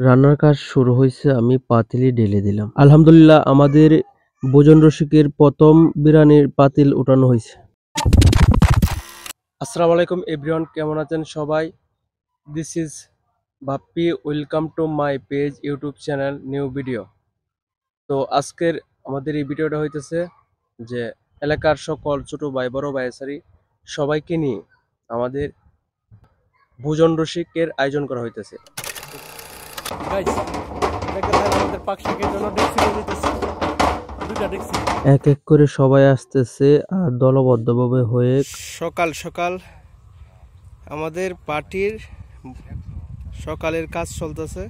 রান্নার কাজ শুরু হয়েছে, আমি পাতিলে ঢেলে দিলাম। আলহামদুলিল্লাহ, আমাদের ভোজন রসিকের প্রথম বিরিয়ানির পাতিল উঠানো হয়েছে। আসসালামু আলাইকুম এভরিওয়ান, কেমন আছেন সবাই? This is Bappi, welcome to my page YouTube channel new video. তো আজকের আমাদের এই ভিডিওটা হইতেছে যে এলাকার সকল ছোট ভাই বড় ভাই সারি সবাইকে নিয়ে আমাদের ভোজন রসিকের আয়োজন করা হইতেছে। এক এক করে সবাই আসতেছে আর দলবদ্ধভাবে হয়ে সকাল সকাল আমাদের পার্টির সকালের কাজ চলতেছে।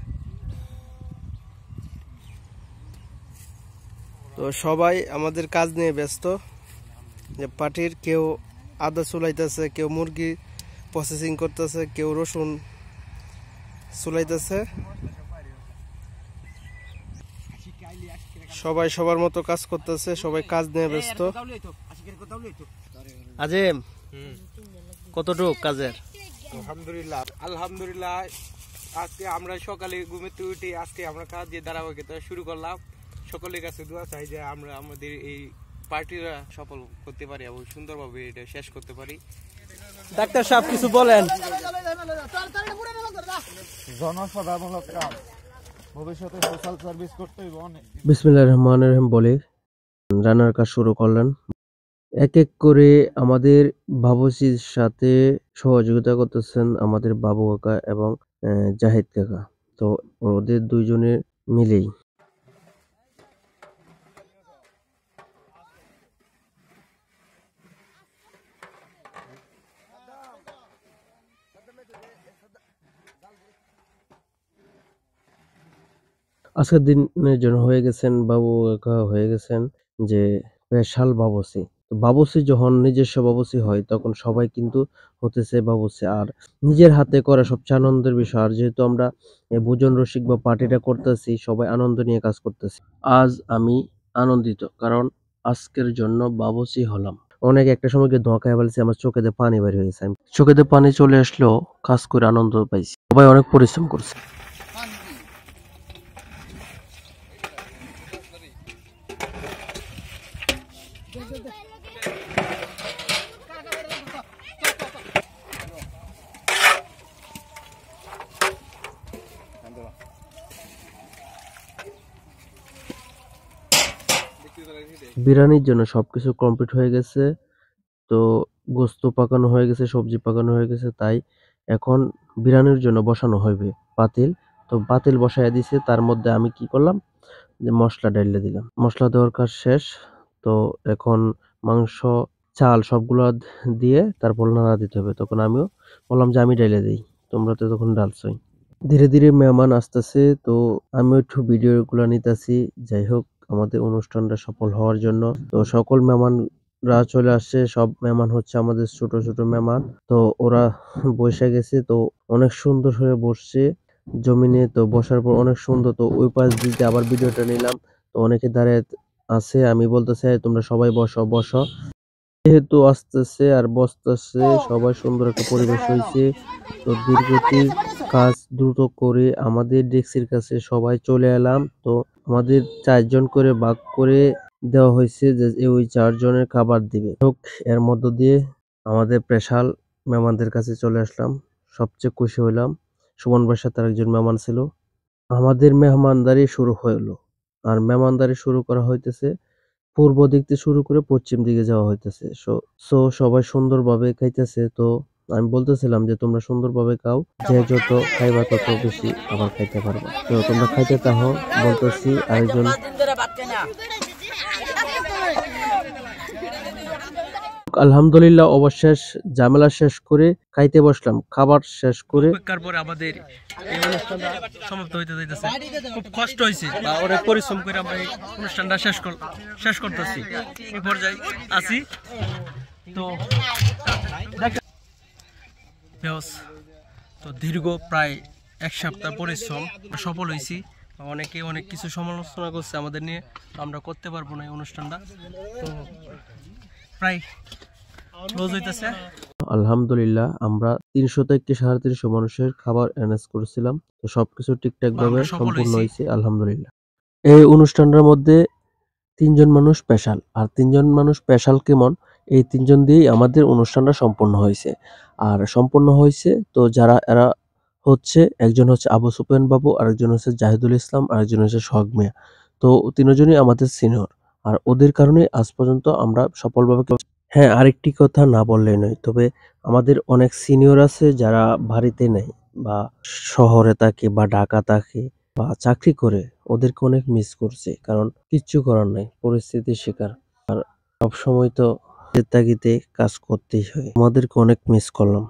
তো সবাই আমাদের কাজ নিয়ে ব্যস্ত, যে পার্টির কেউ আদা চুলাইতেছে, কেউ মুরগি প্রসেসিং করতেছে, কেউ রসুন চুলাইতেছে। সবাই সবার মতো কাজ করতেছে, সবাই কাজ নিয়ে ব্যস্ত। আজিম, কতটুক কাজের? আলহামদুলিল্লাহ আলহামদুলিল্লাহ, আজকে আমরা সকালে ঘুমেতে উঠে আজকে আমরা কাজ দিয়ে ধারাবাহিকতা শুরু করলাম। সকলের কাছে দোয়া চাই যে আমরা আমাদের এই পার্টিটা সফল করতে পারি এবং সুন্দরভাবে এটা শেষ করতে পারি। ডাক্তার সাহেব কিছু বলেন। জনসাধারণমূলক কাজ, ভবিষ্যতে সোশ্যাল সার্ভিস করতে হইব অনেক। বিসমিল্লাহির রহমানির রহিম বলে রান্নার কাজ শুরু করলেন। এক এক করে আমাদের বাবুর্চির সাথে সহযোগিতা করতেছেন আমাদের বাবু কাকা এবং জাহিদ কাকা। তো ওদের দুইজনের মিলেই আজকের দিনের জন্য হয়ে গেছেন বাবু কাকা, হয়ে গেছেন যে স্পেশাল বাবুর্চি। বাবুর্চি যখন নিজস্ব বাবুর্চি হয় তখন সবাই কিন্তু হতেছে বাবুর্চি, আর নিজের হাতে করা সবচেয়ে আনন্দের বিষয়। আর যেহেতু আমরা ভোজন রসিক বা পার্টিটা করতেছি, সবাই আনন্দ নিয়ে কাজ করতেছি। আজ আমি আনন্দিত, কারণ আজকের জন্য বাবুর্চি হলাম। অনেক একটা সময় গিয়ে ধোঁয়া খাই ফেলছি, আমার চোখে দিয়ে পানি বের হয়েছে। চোখে দিয়ে পানি চলে আসলেও কাজ করে আনন্দ পাইছি। সবাই অনেক পরিশ্রম করছে। বিরিয়ানির জন্য সবকিছু কমপ্লিট হয়ে গেছে। তো গোস্ত পাকানো হয়ে গেছে, সবজি পাকানো হয়ে গেছে, তাই এখন বিরিয়ানির জন্য বসানো হবে পাতিল। তো পাতিল বসায় দিছে, তার মধ্যে আমি কি করলাম যে মশলা ঢেলে দিলাম। মশলা দেওয়ার কাজ শেষ। তো এখন মাংস, চাল সবগুলো দিয়ে তারপর নাড়া দিতে হবে। তখন আমিও বললাম যে আমি ঢেলে দিই, তোমরা তো তখন ডালছই। ধীরে ধীরে মেহমান আসতেছে, তো আমি একটু ভিডিওগুলো নিতেছি। যাই হোক, আমাদের অনুষ্ঠানটা সফল হওয়ার জন্য তো সকল মেহমানরা চলে আসছে। সব মেহমান হচ্ছে আমাদের ছোট ছোট মেহমান। তো ওরা বসে গেছে, তো অনেক সুন্দর হয়ে বসছে জমিনে। তো বসার পর অনেক সুন্দর। তো ওই পাশ দিকে আবার ভিডিওটা নিলাম। তো অনেকে দাঁড়িয়ে আছে, আমি বলতেছি তোমরা সবাই বসো বসো। যেহেতু আসতেছে আর বসতেছে, সবাই সুন্দর একটা পরিবেশ হয়েছে। তো দীর্ঘতির কাজ দ্রুত করে আমাদের ডেস্কের কাছে সবাই চলে এলাম। তো আমাদের 4 জন করে ভাগ করে দেওয়া হয়েছে যে ওই 4 জনের খাবার দিবে। হোক, এর মধ্য দিয়ে আমাদের স্পেশাল মেহমানদের কাছে চলে আসলাম। সবচেয়ে খুশি হইলাম, সুমন ভাইয়ের সাথে আরেকজন মেহমান ছিল। আমাদের মেহমানদারি শুরু হলো, আর মেহমানদারি শুরু করা হইতেছে পূর্ব দিক থেকে শুরু করে পশ্চিম দিকে যাওয়া হইতেছে। সো সবাই সুন্দরভাবে খাইতেছে। তো আমি বলতেছিলাম যে তোমরা সুন্দরভাবে খাও, যে যত খাইবা তত বেশি আবার খাইতে পারবা। তো তোমরা খাইতে থাকো বলতেছি। আরেকজন আলহামদুলিল্লাহ অবশেষ ঝামেলা শেষ করে খাইতে বসলাম। খাবার শেষ করে পরে আমাদের এই অনুষ্ঠানটা সমাপ্ত হইতে যাইতেছে। খুব কষ্ট হয়েছে, অনেক পরিশ্রম করে আমরা এই অনুষ্ঠানটা শেষ করতেছি। এই পর্যায়ে আছি। তো তো দীর্ঘ প্রায় 1 সপ্তাহ পরিশ্রম সফল হয়েছি। অনেকে অনেক কিছু সমালোচনা করছে আমাদের নিয়ে, আমরা করতে পারবো না এই অনুষ্ঠানটা। তো প্রায় ক্লোজ হইতেছে। আলহামদুলিল্লাহ আমরা 300 থেকে 350 মানুষের খাবার অ্যারেঞ্জ করেছিলাম। তো সবকিছু ঠিকঠাক ভাবে আমরা সফল সম্পূর্ণ হয়েছি। হয়েছে আলহামদুলিল্লাহ। এই অনুষ্ঠানটার মধ্যে 3 জন মানুষ স্পেশাল। আর 3 জন মানুষ স্পেশাল কেমন? এই 3 জন দিয়েই আমাদের অনুষ্ঠানটা সম্পন্ন হইছে। আর সম্পন্ন হইছে তো যারা এরা হচ্ছে একজন হচ্ছে আবু সুফিয়ান বাবু, আরেকজন হচ্ছে জাহিদুল ইসলাম, আরেকজন হচ্ছে সোহাগ মিয়া। তো 3 জনই আমাদের সিনিয়র। আর ওদের কারণেই আজ পর্যন্ত আমরা সফলভাবে হ্যাঁ, আরেকটি কথা না বললেই নয়। তবে আমাদের অনেক সিনিয়র আছে যারা বাড়িতে নেই বা শহরে থাকে বা ঢাকা থাকে বা চাকরি করে। ওদেরকে অনেক মিস করছি। কারণ কিচ্ছু করার নাই। পরিস্থিতির শিকার। আর সবসময় তো জেদ তাগিদে কাজ করতেই হয়। আমাদেরকে অনেক মিস করলাম।